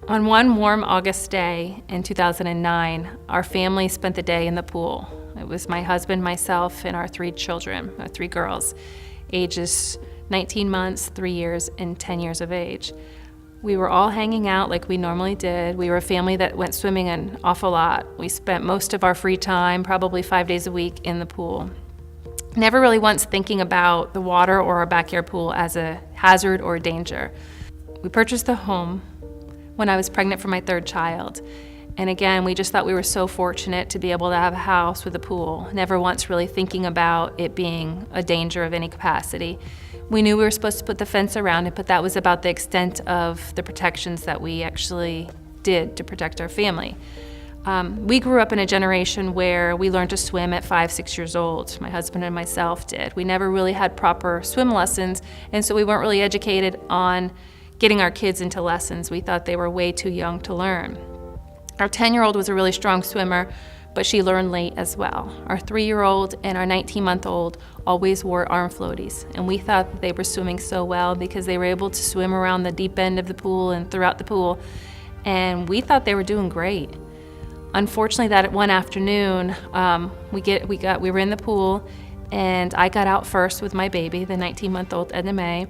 On one warm August day in 2009, our family spent the day in the pool. It was my husband, myself, and our 3 children, our 3 girls, ages 19 months, 3 years, and 10 years of age. We were all hanging out like we normally did. We were a family that went swimming an awful lot. We spent most of our free time, probably 5 days a week, in the pool. Never really once thinking about the water or our backyard pool as a hazard or a danger. We purchased the home when I was pregnant for my 3rd child. And again, we just thought we were so fortunate to be able to have a house with a pool, never once really thinking about it being a danger of any capacity. We knew we were supposed to put the fence around it, but that was about the extent of the protections that we actually did to protect our family. We grew up in a generation where we learned to swim at 5, 6 years old. My husband and myself did. We never really had proper swim lessons, and so we weren't really educated on getting our kids into lessons. We thought they were way too young to learn. Our 10-year-old was a really strong swimmer, but she learned late as well. Our 3-year-old and our 19-month-old always wore arm floaties, and we thought that they were swimming so well because they were able to swim around the deep end of the pool and throughout the pool, and we thought they were doing great. Unfortunately, that one afternoon, we were in the pool, and I got out first with my baby, the 19-month-old Edna Mae,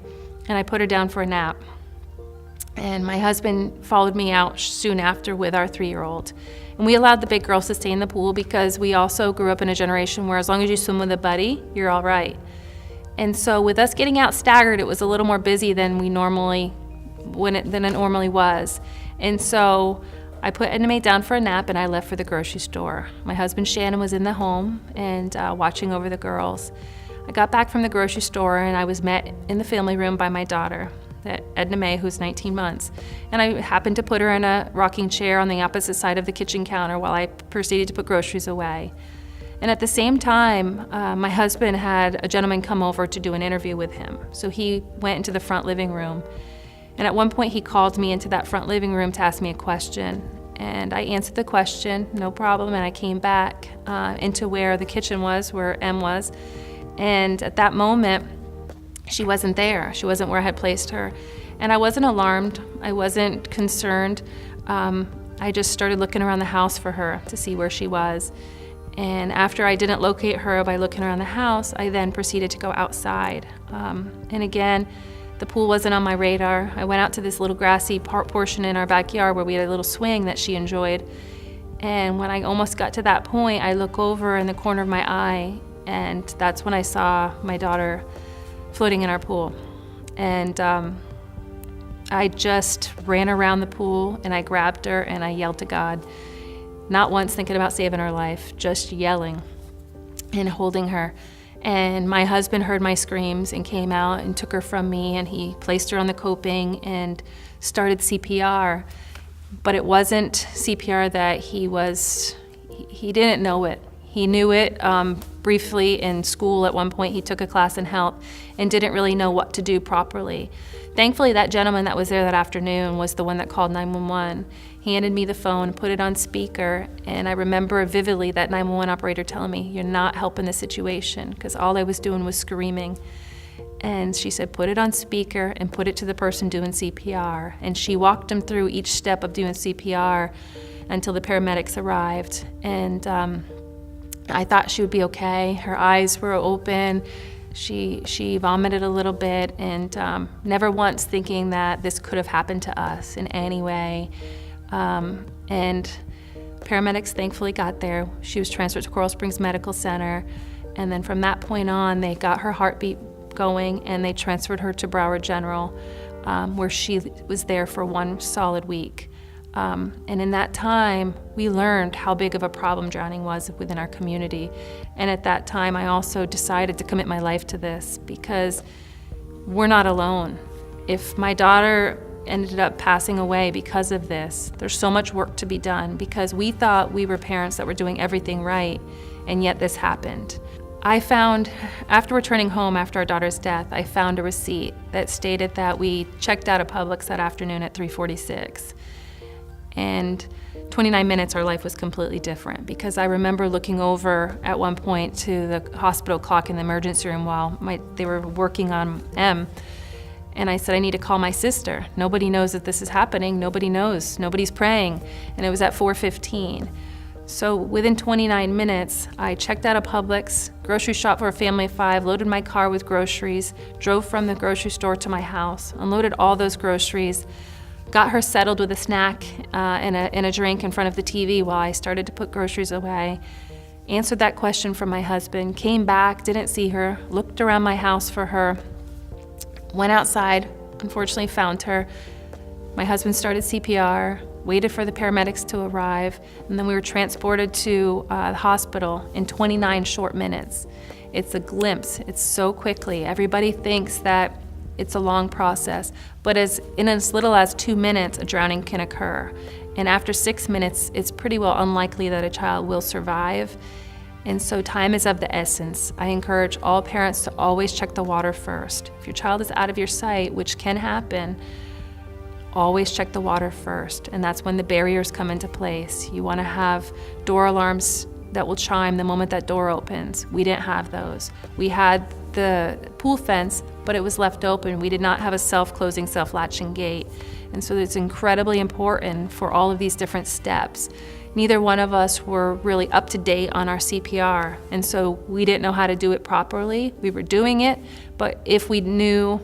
and I put her down for a nap. And my husband followed me out soon after with our 3-year-old. And we allowed the big girls to stay in the pool because we also grew up in a generation where as long as you swim with a buddy, you're all right. And so with us getting out staggered, it was a little more busy than it normally was. And so I put Edna Mae down for a nap and I left for the grocery store. My husband Shannon was in the home and watching over the girls. I got back from the grocery store and I was met in the family room by my daughter, Edna Mae, who's 19 months. And I happened to put her in a rocking chair on the opposite side of the kitchen counter while I proceeded to put groceries away. And at the same time, my husband had a gentleman come over to do an interview with him. So he went into the front living room. And at one point he called me into that front living room to ask me a question. And I answered the question, no problem, and I came back into where the kitchen was, where Em was. And at that moment, she wasn't there. She wasn't where I had placed her. And I wasn't alarmed. I wasn't concerned. I just started looking around the house for her to see where she was. And after I didn't locate her by looking around the house, I then proceeded to go outside. And again, the pool wasn't on my radar. I went out to this little grassy portion in our backyard where we had a little swing that she enjoyed. And when I almost got to that point, I look over in the corner of my eye, and that's when I saw my daughter floating in our pool. And I just ran around the pool and I grabbed her and I yelled to God, not once thinking about saving her life, just yelling and holding her. And my husband heard my screams and came out and took her from me, and he placed her on the coping and started CPR. But it wasn't CPR that he didn't know it. He knew it briefly in school. At one point he took a class in health and didn't really know what to do properly. Thankfully, that gentleman that was there that afternoon was the one that called 911. He handed me the phone, put it on speaker, and I remember vividly that 911 operator telling me, "You're not helping the situation," because all I was doing was screaming. And she said, "Put it on speaker and put it to the person doing CPR." And she walked him through each step of doing CPR until the paramedics arrived. And I thought she would be okay. Her eyes were open. She vomited a little bit, and never once thinking that this could have happened to us in any way. And paramedics thankfully got there. She was transferred to Coral Springs Medical Center, and then from that point on, they got her heartbeat going, and they transferred her to Broward General, where she was there for 1 solid week. And in that time, we learned how big of a problem drowning was within our community. And at that time, I also decided to commit my life to this because we're not alone. If my daughter ended up passing away because of this, there's so much work to be done because we thought we were parents that were doing everything right, and yet this happened. I found, after returning home after our daughter's death, I found a receipt that stated that we checked out of Publix that afternoon at 3:46. And 29 minutes, our life was completely different because I remember looking over at one point to the hospital clock in the emergency room while they were working on Em, And I said, I need to call my sister. Nobody knows that this is happening. Nobody knows. Nobody's praying. And it was at 4:15. So within 29 minutes, I checked out of Publix, grocery shop for a family of 5, loaded my car with groceries, drove from the grocery store to my house, unloaded all those groceries, got her settled with a snack and a drink in front of the TV while I started to put groceries away, answered that question from my husband, came back, didn't see her, looked around my house for her, went outside, unfortunately found her. My husband started CPR, waited for the paramedics to arrive, and then we were transported to the hospital in 29 short minutes. It's a glimpse, it's so quickly. Everybody thinks that it's a long process, but in as little as 2 minutes, a drowning can occur. And after 6 minutes, it's pretty well unlikely that a child will survive. And so time is of the essence. I encourage all parents to always check the water first. If your child is out of your sight, which can happen, always check the water first. And that's when the barriers come into place. You want to have door alarms that will chime the moment that door opens. We didn't have those. We had the pool fence, but it was left open. We did not have a self-closing, self-latching gate. And so it's incredibly important for all of these different steps. Neither one of us were really up to date on our CPR, and so we didn't know how to do it properly. We were doing it, but if we knew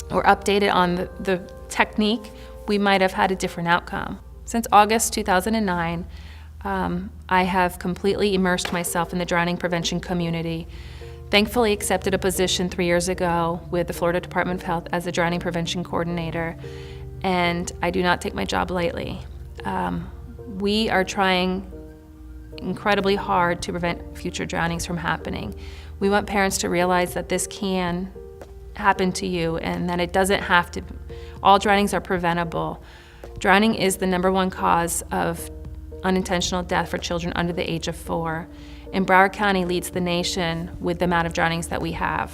or updated on the technique, we might have had a different outcome. Since August 2009, I have completely immersed myself in the drowning prevention community. Thankfully accepted a position 3 years ago with the Florida Department of Health as a drowning prevention coordinator, and I do not take my job lightly. We are trying incredibly hard to prevent future drownings from happening. We want parents to realize that this can happen to you and that it doesn't have to. All drownings are preventable. Drowning is the #1 cause of unintentional death for children under the age of 4. And Broward County leads the nation with the amount of drownings that we have.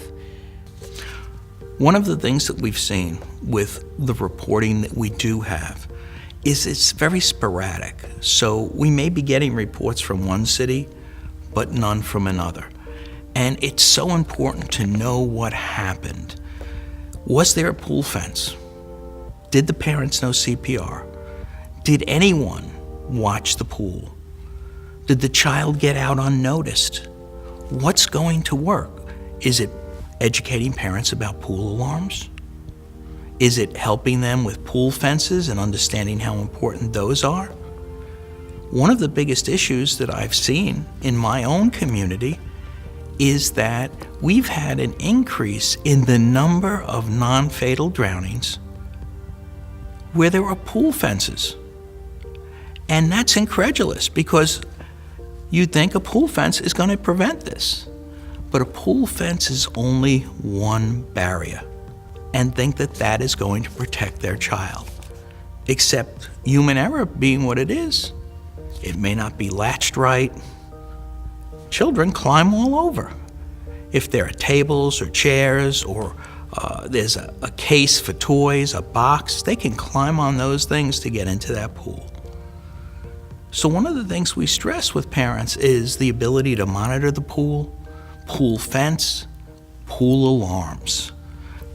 One of the things that we've seen with the reporting that we do have is it's very sporadic. So we may be getting reports from one city, but none from another. And it's so important to know what happened. Was there a pool fence? Did the parents know CPR? Did anyone watch the pool? Did the child get out unnoticed? What's going to work? Is it educating parents about pool alarms? Is it helping them with pool fences and understanding how important those are? One of the biggest issues that I've seen in my own community is that we've had an increase in the number of non-fatal drownings where there are pool fences. And that's incredulous because you'd think a pool fence is going to prevent this. But a pool fence is only one barrier, and think that that is going to protect their child. Except human error being what it is. It may not be latched right. Children climb all over. If there are tables or chairs or there's a case for toys, a box, they can climb on those things to get into that pool. So one of the things we stress with parents is the ability to monitor the pool, pool fence, pool alarms,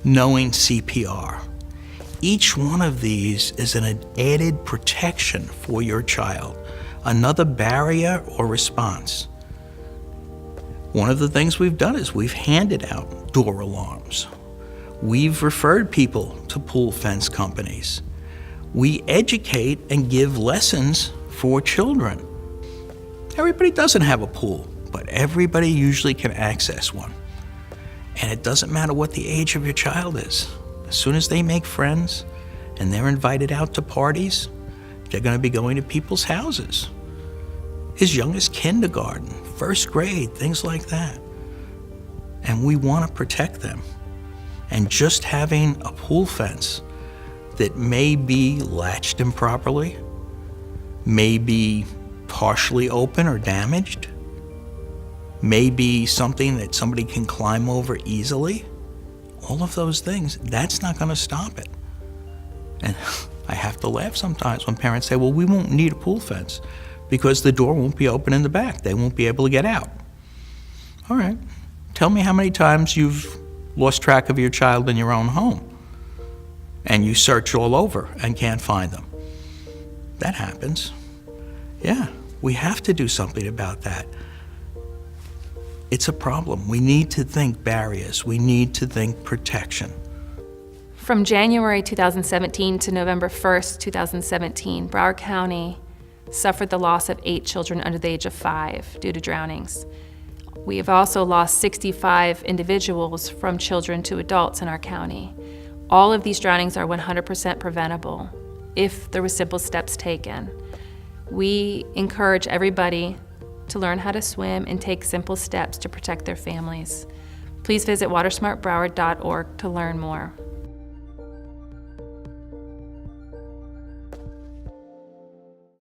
knowing CPR. Each one of these is an added protection for your child, another barrier or response. One of the things we've done is we've handed out door alarms. We've referred people to pool fence companies. We educate and give lessons for children. Everybody doesn't have a pool, but everybody usually can access one. And it doesn't matter what the age of your child is. As soon as they make friends and they're invited out to parties, they're going to be going to people's houses. As young as kindergarten, first grade, things like that. And we want to protect them. And just having a pool fence that may be latched improperly, may be partially open or damaged, may be something that somebody can climb over easily, all of those things, that's not going to stop it. And I have to laugh sometimes when parents say, well, we won't need a pool fence because the door won't be open in the back. They won't be able to get out. All right, tell me how many times you've lost track of your child in your own home. and you search all over and can't find them. That happens. Yeah, we have to do something about that. It's a problem. We need to think barriers. We need to think protection. From January 2017 to November 1st, 2017, Broward County suffered the loss of 8 children under the age of 5 due to drownings. We have also lost 65 individuals from children to adults in our county. All of these drownings are 100% preventable if there were simple steps taken. We encourage everybody to learn how to swim and take simple steps to protect their families. Please visit watersmartbroward.org to learn more.